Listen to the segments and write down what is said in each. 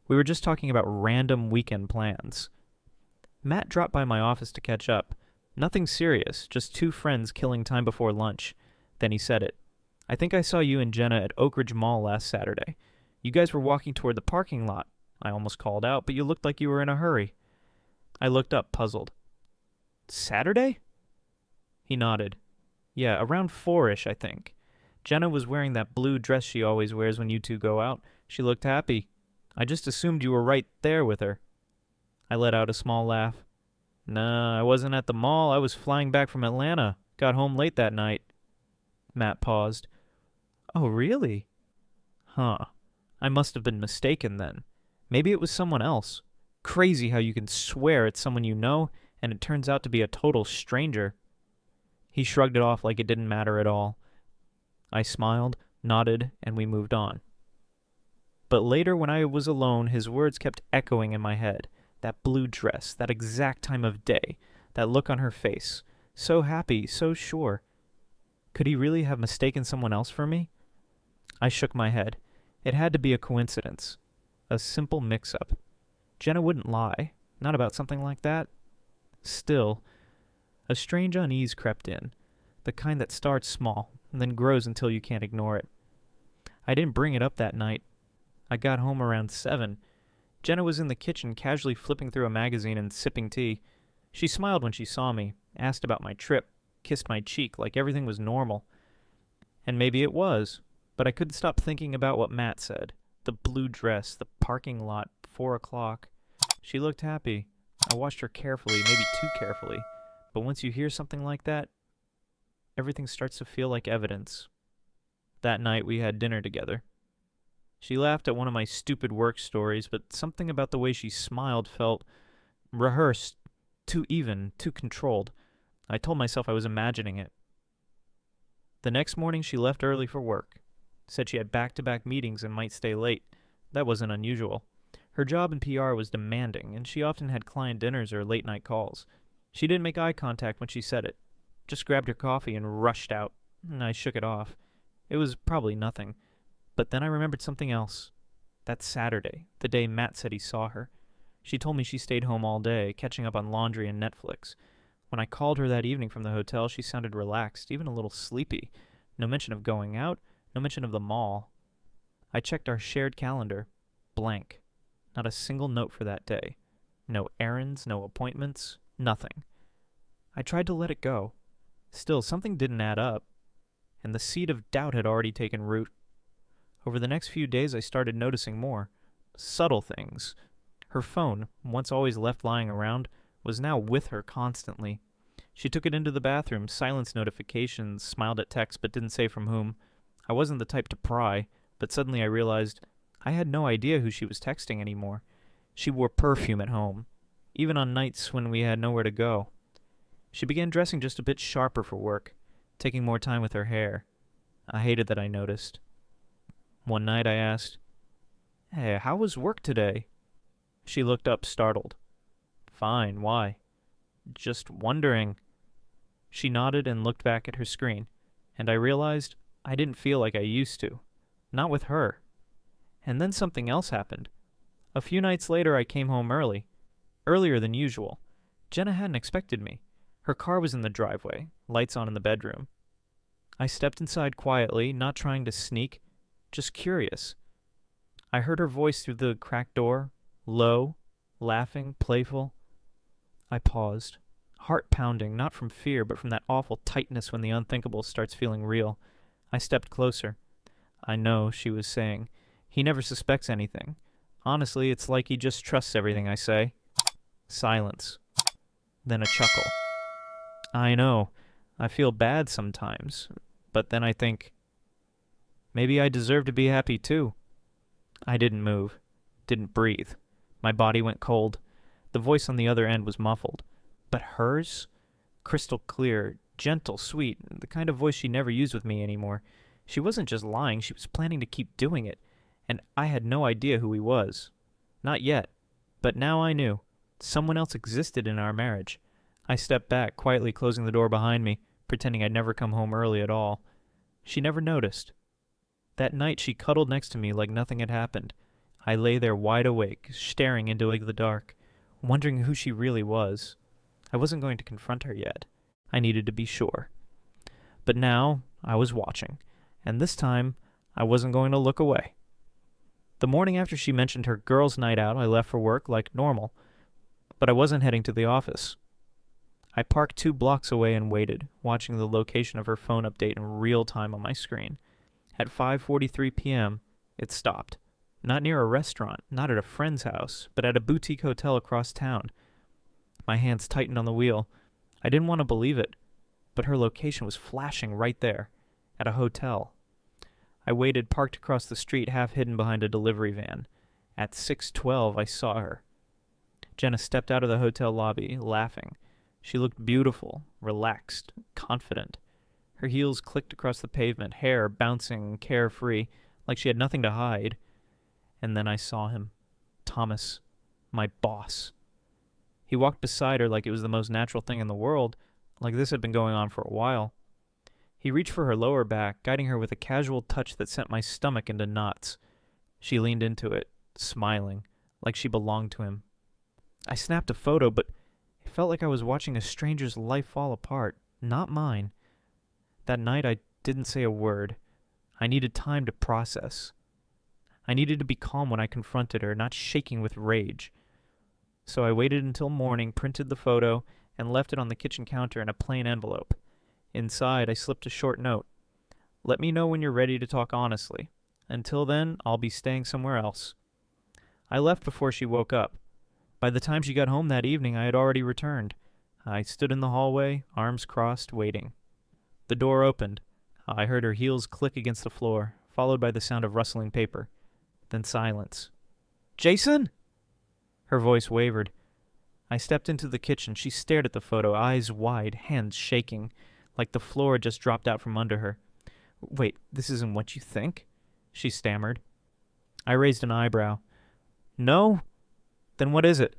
We were just talking about random weekend plans. Matt dropped by my office to catch up. Nothing serious, just two friends killing time before lunch. Then he said it. I think I saw you and Jenna at Oak Ridge Mall last Saturday. You guys were walking toward the parking lot. I almost called out, but you looked like you were in a hurry. I looked up, puzzled. Saturday? He nodded. Yeah, around 4-ish, I think. Jenna was wearing that blue dress she always wears when you two go out. She looked happy. I just assumed you were right there with her. I let out a small laugh. Nah, I wasn't at the mall. I was flying back from Atlanta. Got home late that night. Matt paused. Oh, really? Huh. I must have been mistaken then. Maybe it was someone else. Crazy how you can swear it's someone you know, and it turns out to be a total stranger. He shrugged it off like it didn't matter at all. I smiled, nodded, and we moved on. But later, when I was alone, his words kept echoing in my head. That blue dress, that exact time of day, that look on her face. So happy, so sure. Could he really have mistaken someone else for me? I shook my head. It had to be a coincidence. A simple mix-up. Jenna wouldn't lie. Not about something like that. Still, a strange unease crept in. The kind that starts small, and then grows until you can't ignore it. I didn't bring it up that night. I got home around 7. Jenna was in the kitchen casually flipping through a magazine and sipping tea. She smiled when she saw me, asked about my trip, kissed my cheek like everything was normal. And maybe it was, but I couldn't stop thinking about what Matt said. The blue dress, the parking lot, 4 o'clock. She looked happy. I watched her carefully, maybe too carefully. But once you hear something like that, everything starts to feel like evidence. That night we had dinner together. She laughed at one of my stupid work stories, but something about the way she smiled felt rehearsed, too even, too controlled. I told myself I was imagining it. The next morning she left early for work. Said she had back-to-back meetings and might stay late. That wasn't unusual. Her job in PR was demanding, and she often had client dinners or late-night calls. She didn't make eye contact when she said it. Just grabbed her coffee and rushed out. I shook it off. It was probably nothing. But then I remembered something else. That Saturday, the day Matt said he saw her. She told me she stayed home all day, catching up on laundry and Netflix. When I called her that evening from the hotel, she sounded relaxed, even a little sleepy. No mention of going out, no mention of the mall. I checked our shared calendar. Blank. Not a single note for that day. No errands, no appointments, nothing. I tried to let it go. Still, something didn't add up. And the seed of doubt had already taken root. Over the next few days, I started noticing more. Subtle things. Her phone, once always left lying around, was now with her constantly. She took it into the bathroom, silenced notifications, smiled at texts, but didn't say from whom. I wasn't the type to pry, but suddenly I realized I had no idea who she was texting anymore. She wore perfume at home, even on nights when we had nowhere to go. She began dressing just a bit sharper for work, taking more time with her hair. I hated that I noticed. One night I asked, Hey, how was work today? She looked up, startled. Fine, why? Just wondering. She nodded and looked back at her screen, and I realized I didn't feel like I used to. Not with her. And then something else happened. A few nights later I came home early. Earlier than usual. Jenna hadn't expected me. Her car was in the driveway, lights on in the bedroom. I stepped inside quietly, not trying to sneak, just curious. I heard her voice through the cracked door, low, laughing, playful. I paused, heart pounding, not from fear, but from that awful tightness when the unthinkable starts feeling real. I stepped closer. I know, she was saying. He never suspects anything. Honestly, it's like he just trusts everything I say. Silence. Then a chuckle. I know. I feel bad sometimes. But then I think, maybe I deserve to be happy too. I didn't move. Didn't breathe. My body went cold. The voice on the other end was muffled. But hers? Crystal clear, gentle, sweet, the kind of voice she never used with me anymore. She wasn't just lying, she was planning to keep doing it. And I had no idea who he was. Not yet. But now I knew. Someone else existed in our marriage. I stepped back, quietly closing the door behind me, pretending I'd never come home early at all. She never noticed. That night she cuddled next to me like nothing had happened. I lay there wide awake, staring into the dark, wondering who she really was. I wasn't going to confront her yet. I needed to be sure. But now I was watching, and this time I wasn't going to look away. The morning after she mentioned her girls' night out, I left for work like normal, but I wasn't heading to the office. I parked 2 blocks away and waited, watching the location of her phone update in real time on my screen. At 5:43 p.m., it stopped. Not near a restaurant, not at a friend's house, but at a boutique hotel across town. My hands tightened on the wheel. I didn't want to believe it, but her location was flashing right there, at a hotel. I waited, parked across the street, half hidden behind a delivery van. At 6:12, I saw her. Jenna stepped out of the hotel lobby, laughing. She looked beautiful, relaxed, confident. Her heels clicked across the pavement, hair bouncing carefree, like she had nothing to hide. And then I saw him. Thomas. My boss. He walked beside her like it was the most natural thing in the world, like this had been going on for a while. He reached for her lower back, guiding her with a casual touch that sent my stomach into knots. She leaned into it, smiling, like she belonged to him. I snapped a photo, but it felt like I was watching a stranger's life fall apart, not mine. That night I didn't say a word. I needed time to process. I needed to be calm when I confronted her, not shaking with rage. So I waited until morning, printed the photo, and left it on the kitchen counter in a plain envelope. Inside, I slipped a short note. Let me know when you're ready to talk honestly. Until then, I'll be staying somewhere else. I left before she woke up. By the time she got home that evening, I had already returned. I stood in the hallway, arms crossed, waiting. The door opened. I heard her heels click against the floor, followed by the sound of rustling paper. Then silence. Jason? Her voice wavered. I stepped into the kitchen. She stared at the photo, eyes wide, hands shaking, like the floor had just dropped out from under her. Wait, this isn't what you think? She stammered. I raised an eyebrow. No? Then what is it?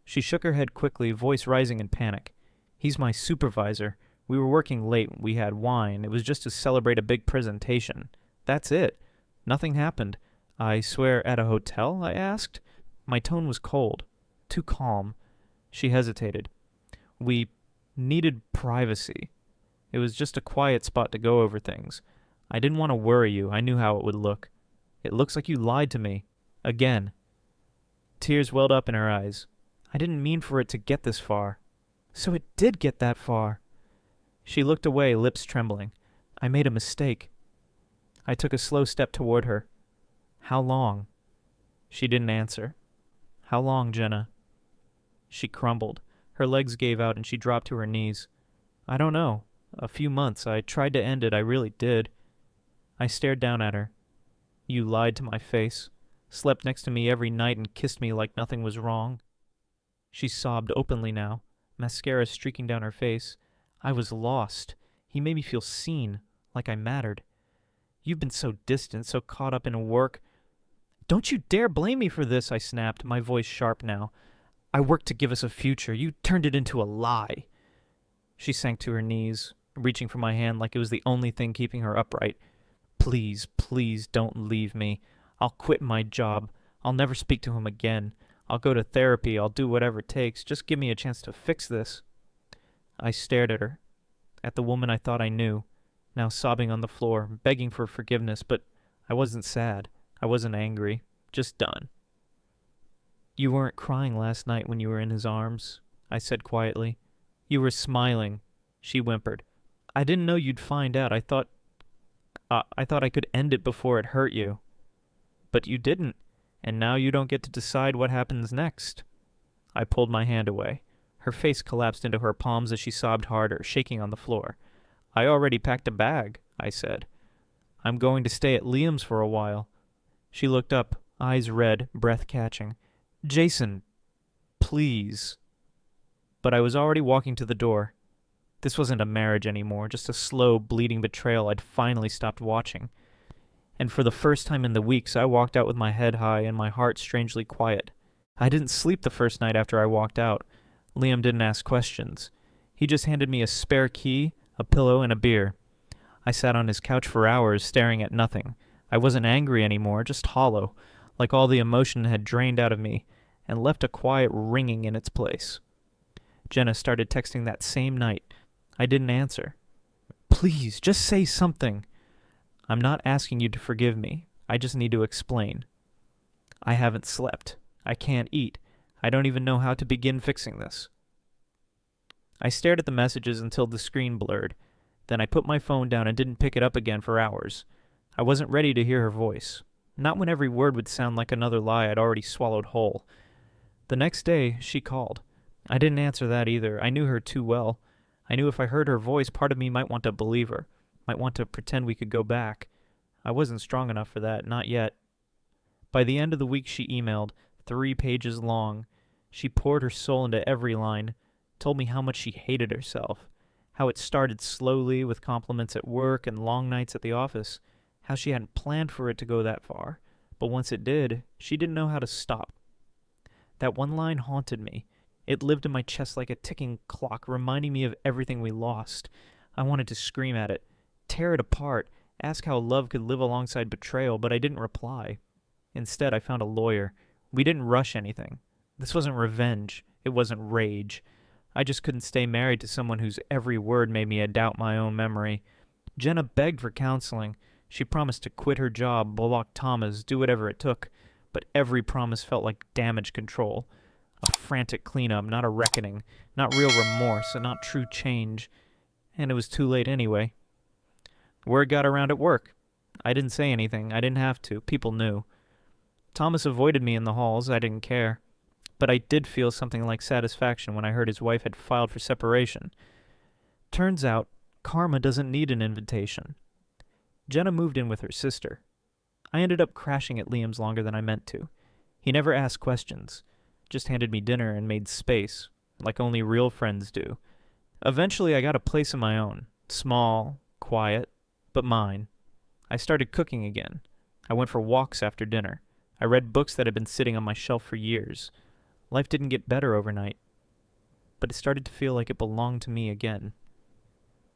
She shook her head quickly, voice rising in panic. He's my supervisor. We were working late. We had wine. It was just to celebrate a big presentation. That's it. Nothing happened. I swear, at a hotel? I asked. My tone was cold. Too calm. She hesitated. We needed privacy. It was just a quiet spot to go over things. I didn't want to worry you. I knew how it would look. It looks like you lied to me. Again. Tears welled up in her eyes. I didn't mean for it to get this far. So it did get that far. She looked away, lips trembling. I made a mistake. I took a slow step toward her. How long? She didn't answer. How long, Jenna? She crumbled. Her legs gave out and she dropped to her knees. I don't know. A few months. I tried to end it. I really did. I stared down at her. You lied to my face. Slept next to me every night and kissed me like nothing was wrong. She sobbed openly now, mascara streaking down her face. I was lost. He made me feel seen, like I mattered. You've been so distant, so caught up in work. Don't you dare blame me for this, I snapped, my voice sharp now. I worked to give us a future. You turned it into a lie. She sank to her knees, reaching for my hand like it was the only thing keeping her upright. Please, please don't leave me. I'll quit my job. I'll never speak to him again. I'll go to therapy. I'll do whatever it takes. Just give me a chance to fix this. I stared at her, at the woman I thought I knew, now sobbing on the floor, begging for forgiveness, but I wasn't sad. I wasn't angry. Just done. You weren't crying last night when you were in his arms, I said quietly. You were smiling, she whimpered. I didn't know you'd find out. I thought I could end it before it hurt you. But you didn't, and now you don't get to decide what happens next. I pulled my hand away. Her face collapsed into her palms as she sobbed harder, shaking on the floor. I already packed a bag, I said. I'm going to stay at Liam's for a while. She looked up, eyes red, breath catching. Jason, please. But I was already walking to the door. This wasn't a marriage anymore, just a slow, bleeding betrayal I'd finally stopped watching. And for the first time in the weeks, I walked out with my head high and my heart strangely quiet. I didn't sleep the first night after I walked out. Liam didn't ask questions. He just handed me a spare key, a pillow, and a beer. I sat on his couch for hours, staring at nothing. I wasn't angry anymore, just hollow, like all the emotion had drained out of me and left a quiet ringing in its place. Jenna started texting that same night. I didn't answer. Please, just say something. I'm not asking you to forgive me. I just need to explain. I haven't slept. I can't eat. I don't even know how to begin fixing this. I stared at the messages until the screen blurred. Then I put my phone down and didn't pick it up again for hours. I wasn't ready to hear her voice. Not when every word would sound like another lie I'd already swallowed whole. The next day, she called. I didn't answer that either. I knew her too well. I knew if I heard her voice, part of me might want to believe her, might want to pretend we could go back. I wasn't strong enough for that, not yet. By the end of the week, she emailed, 3 pages long. She poured her soul into every line, told me how much she hated herself, how it started slowly with compliments at work and long nights at the office, how she hadn't planned for it to go that far, but once it did, she didn't know how to stop. That one line haunted me. It lived in my chest like a ticking clock, reminding me of everything we lost. I wanted to scream at it, tear it apart, ask how love could live alongside betrayal, but I didn't reply. Instead, I found a lawyer. We didn't rush anything. This wasn't revenge. It wasn't rage. I just couldn't stay married to someone whose every word made me doubt my own memory. Jenna begged for counseling. She promised to quit her job, block Thomas, do whatever it took, but every promise felt like damage control. A frantic cleanup, not a reckoning, not real remorse, and not true change. And it was too late anyway. Word got around at work. I didn't say anything. I didn't have to. People knew. Thomas avoided me in the halls. I didn't care. But I did feel something like satisfaction when I heard his wife had filed for separation. Turns out, karma doesn't need an invitation. Jenna moved in with her sister. I ended up crashing at Liam's longer than I meant to. He never asked questions, just handed me dinner and made space, like only real friends do. Eventually, I got a place of my own, small, quiet, but mine. I started cooking again. I went for walks after dinner. I read books that had been sitting on my shelf for years. Life didn't get better overnight, but it started to feel like it belonged to me again.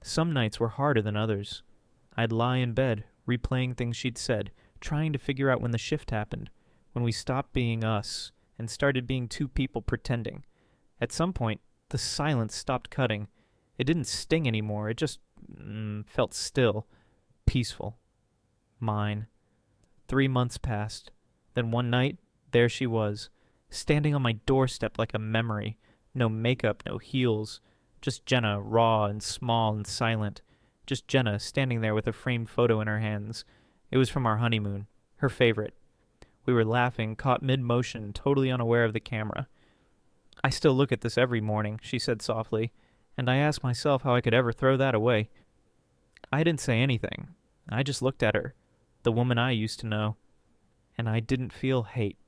Some nights were harder than others. I'd lie in bed, replaying things she'd said, trying to figure out when the shift happened, when we stopped being us and started being two people pretending. At some point, the silence stopped cutting. It didn't sting anymore. It just felt still, peaceful, mine. 3 months passed. Then one night, there she was, standing on my doorstep like a memory. No makeup, no heels. Just Jenna, raw and small and silent. Just Jenna, standing there with a framed photo in her hands. It was from our honeymoon, her favorite. We were laughing, caught mid-motion, totally unaware of the camera. I still look at this every morning, she said softly, and I ask myself how I could ever throw that away. I didn't say anything. I just looked at her, the woman I used to know, and I didn't feel hate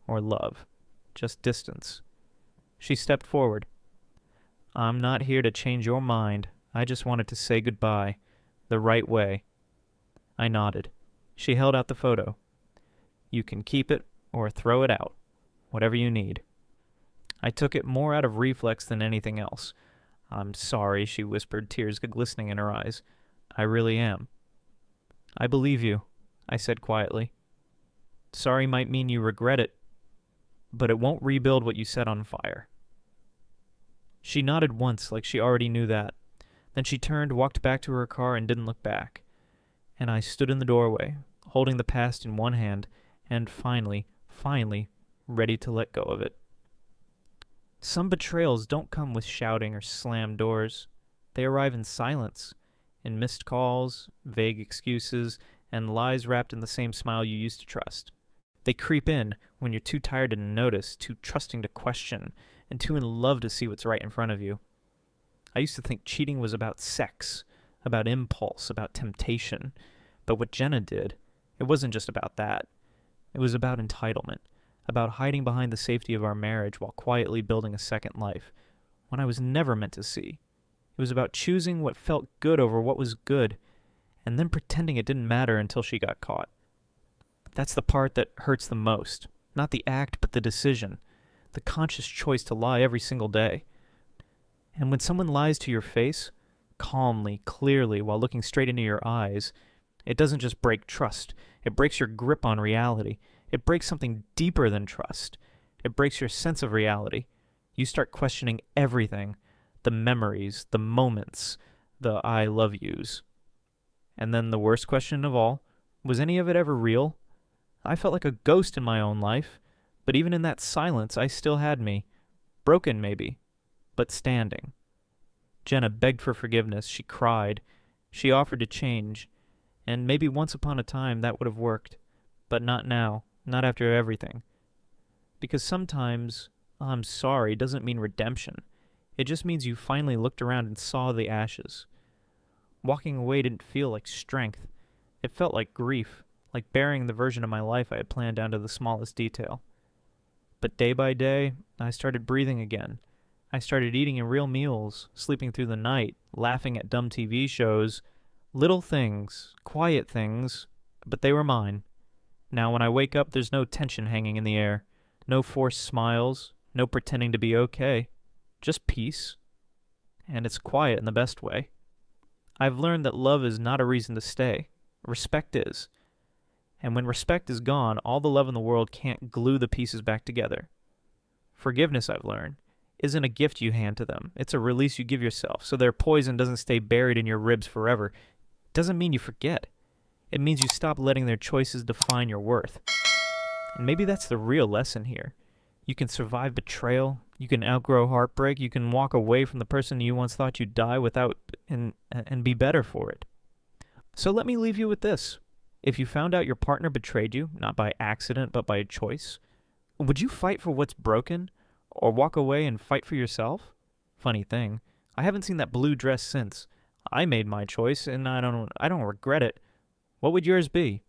or love, just distance. She stepped forward. I'm not here to change your mind. I just wanted to say goodbye, the right way. I nodded. She held out the photo. You can keep it or throw it out, whatever you need. I took it more out of reflex than anything else. I'm sorry, she whispered, tears glistening in her eyes. I really am. I believe you, I said quietly. Sorry might mean you regret it, but it won't rebuild what you set on fire. She nodded once like she already knew that. Then she turned, walked back to her car, and didn't look back. And I stood in the doorway, holding the past in one hand, and finally, ready to let go of it. Some betrayals don't come with shouting or slammed doors. They arrive in silence, in missed calls, vague excuses, and lies wrapped in the same smile you used to trust. They creep in when you're too tired to notice, too trusting to question, and too in love to see what's right in front of you. I used to think cheating was about sex, about impulse, about temptation. But what Jenna did, it wasn't just about that. It was about entitlement, about hiding behind the safety of our marriage while quietly building a second life, when I was never meant to see. It was about choosing what felt good over what was good, and then pretending it didn't matter until she got caught. That's the part that hurts the most. Not the act, but the decision. The conscious choice to lie every single day. And when someone lies to your face, calmly, clearly, while looking straight into your eyes, it doesn't just break trust. It breaks your grip on reality. It breaks something deeper than trust. It breaks your sense of reality. You start questioning everything, the memories, the moments, the I love yous. And then the worst question of all, was any of it ever real? I felt like a ghost in my own life, but even in that silence, I still had me. Broken, maybe, but standing. Jenna begged for forgiveness. She cried. She offered to change. And maybe once upon a time that would have worked. But not now. Not after everything. Because sometimes, I'm sorry doesn't mean redemption. It just means you finally looked around and saw the ashes. Walking away didn't feel like strength. It felt like grief, like burying the version of my life I had planned down to the smallest detail. But day by day, I started breathing again. I started eating in real meals, sleeping through the night, laughing at dumb TV shows. Little things, quiet things, but they were mine. Now when I wake up, there's no tension hanging in the air. No forced smiles, no pretending to be okay. Just peace. And it's quiet in the best way. I've learned that love is not a reason to stay. Respect is. And when respect is gone, all the love in the world can't glue the pieces back together. Forgiveness, I've learned, isn't a gift you hand to them. It's a release you give yourself, so their poison doesn't stay buried in your ribs forever. It doesn't mean you forget. It means you stop letting their choices define your worth. And maybe that's the real lesson here. You can survive betrayal, you can outgrow heartbreak, you can walk away from the person you once thought you'd die without and be better for it. So let me leave you with this. If you found out your partner betrayed you, not by accident but by choice, would you fight for what's broken or walk away and fight for yourself? Funny thing, I haven't seen that blue dress since. I made my choice and I don't regret it. What would yours be?